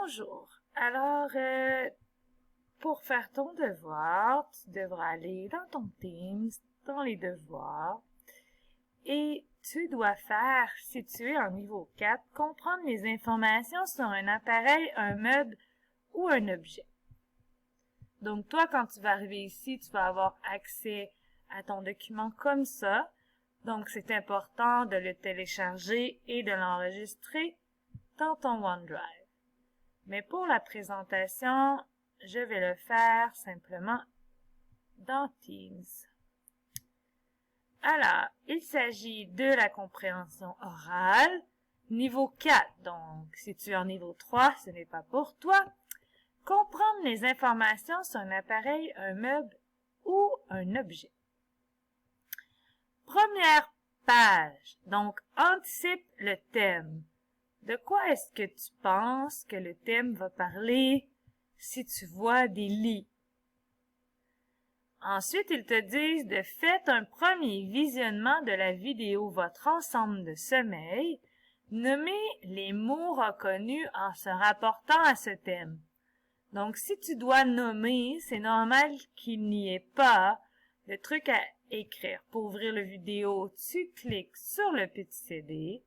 Bonjour. Alors, pour faire ton devoir, tu devras aller dans ton Teams, dans les devoirs, et tu dois faire, si tu es en niveau 4, comprendre les informations sur un appareil, un meuble ou un objet. Donc, toi, quand tu vas arriver ici, tu vas avoir accès à ton document comme ça. Donc, c'est important de le télécharger et de l'enregistrer dans ton OneDrive. Mais pour la présentation, je vais le faire simplement dans Teams. Alors, il s'agit de la compréhension orale, niveau 4. Donc, si tu es en niveau 3, ce n'est pas pour toi. Comprendre les informations sur un appareil, un meuble ou un objet. Première page. Donc, anticipe le thème. De quoi est-ce que tu penses que le thème va parler si tu vois des lits? Ensuite, ils te disent de faire un premier visionnement de la vidéo Votre ensemble de sommeil. Nommez les mots reconnus en se rapportant à ce thème. Donc, si tu dois nommer, c'est normal qu'il n'y ait pas de truc à écrire. Pour ouvrir la vidéo, tu cliques sur le petit CD.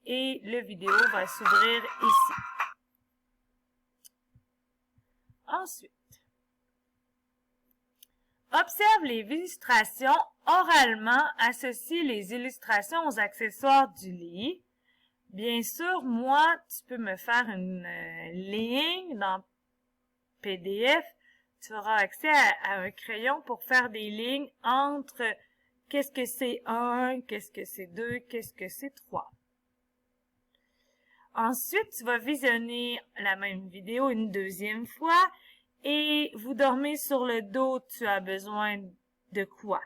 Et le vidéo va s'ouvrir ici. Ensuite, observe les illustrations oralement. Associe les illustrations aux accessoires du lit. Bien sûr, moi, tu peux me faire une ligne dans PDF. Tu auras accès à un crayon pour faire des lignes entre qu'est-ce que c'est 1, qu'est-ce que c'est 2, qu'est-ce que c'est 3. Ensuite, tu vas visionner la même vidéo une deuxième fois et vous dormez sur le dos, tu as besoin de quoi?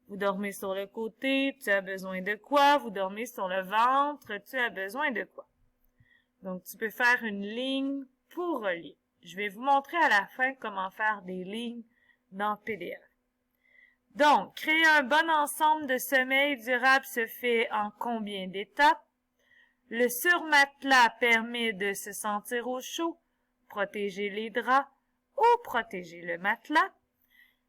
Vous dormez sur le côté, tu as besoin de quoi? Vous dormez sur le ventre, tu as besoin de quoi? Donc, tu peux faire une ligne pour relier. Je vais vous montrer à la fin comment faire des lignes dans PDF. Donc, créer un bon ensemble de sommeil durable se fait en combien d'étapes? Le surmatelas permet de se sentir au chaud, protéger les draps ou protéger le matelas.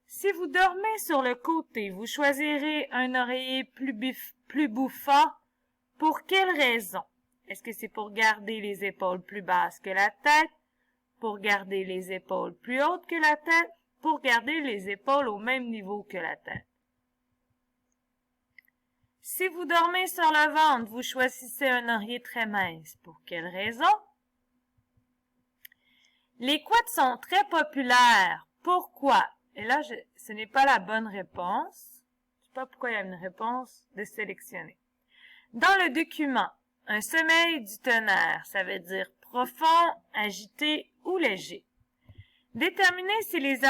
Si vous dormez sur le côté, vous choisirez un oreiller plus bouffant. Pour quelle raison? Est-ce que c'est pour garder les épaules plus basses que la tête? Pour garder les épaules plus hautes que la tête? Pour garder les épaules au même niveau que la tête? Si vous dormez sur le ventre, vous choisissez un oreiller très mince. Pour quelle raison? Les couettes sont très populaires. Pourquoi? Et là, ce n'est pas la bonne réponse. Je ne sais pas pourquoi il y a une réponse de sélectionner. Dans le document, un sommeil du tonnerre, ça veut dire profond, agité ou léger. Déterminez si les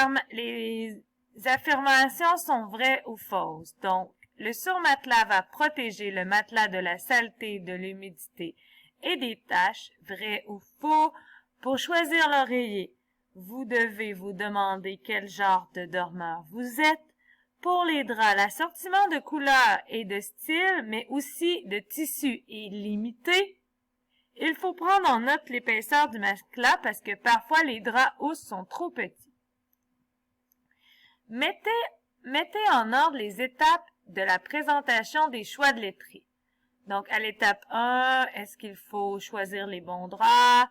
affirmations sont vraies ou fausses. Donc, le surmatelas va protéger le matelas de la saleté, de l'humidité et des taches, vrai ou faux. Pour choisir l'oreiller, vous devez vous demander quel genre de dormeur vous êtes. Pour les draps, l'assortiment de couleurs et de styles, mais aussi de tissu est limité. Il faut prendre en note l'épaisseur du matelas parce que parfois les draps housses sont trop petits. Mettez en ordre les étapes de la présentation des choix de laiterie. Donc, à l'étape 1, est-ce qu'il faut choisir les bons draps?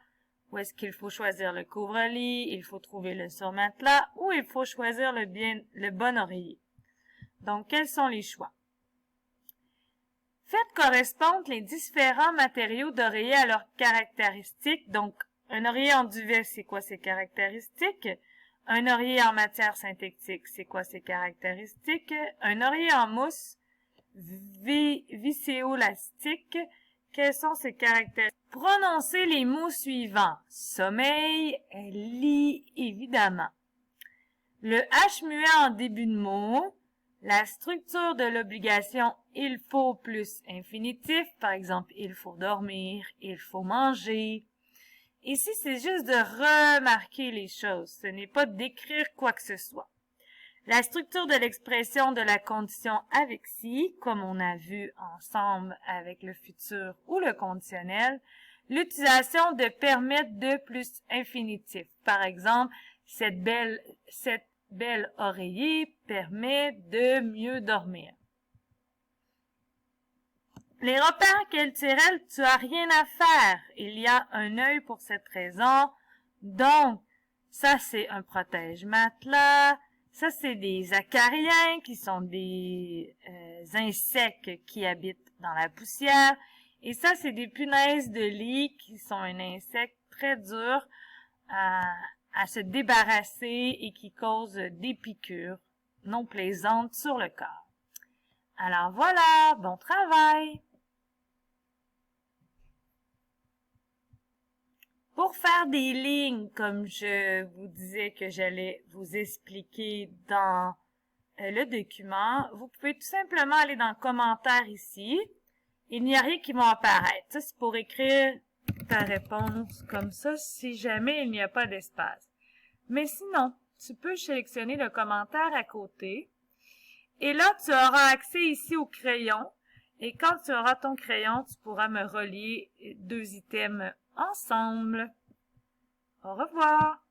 Ou est-ce qu'il faut choisir le couvre-lit? Il faut trouver le surmatelas? Ou il faut choisir le bon oreiller? Donc, quels sont les choix? Faites correspondre les différents matériaux d'oreiller à leurs caractéristiques. Donc, un oreiller en duvet, c'est quoi ses caractéristiques? Un oreiller en matière synthétique, c'est quoi ses caractéristiques? Un oreiller en mousse viscéolastique, quelles sont ses caractéristiques? Prononcez les mots suivants. Sommeil, lit, évidemment. Le H muet en début de mot. La structure de l'obligation il faut plus infinitif. Par exemple, il faut dormir, il faut manger. Ici, c'est juste de remarquer les choses. Ce n'est pas d'écrire quoi que ce soit. La structure de l'expression de la condition avec si, comme on a vu ensemble avec le futur ou le conditionnel. l'utilisation de permettre de plus infinitif. Par exemple, cette belle oreiller permet de mieux dormir. Les repères culturels, tu as rien à faire. Il y a un œil pour cette raison. Donc, ça c'est un protège-matelas. Ça c'est des acariens qui sont des insectes qui habitent dans la poussière. Et ça c'est des punaises de lit qui sont un insecte très dur à se débarrasser et qui causent des piqûres non plaisantes sur le corps. Alors voilà, bon travail! Pour faire des lignes, comme je vous disais que j'allais vous expliquer dans le document, vous pouvez tout simplement aller dans le commentaire ici. Il n'y a rien qui va apparaître. Ça, c'est pour écrire ta réponse comme ça, si jamais il n'y a pas d'espace. Mais sinon, tu peux sélectionner le commentaire à côté. Et là, tu auras accès ici au crayon. Et quand tu auras ton crayon, tu pourras me relier deux items ensemble. Au revoir!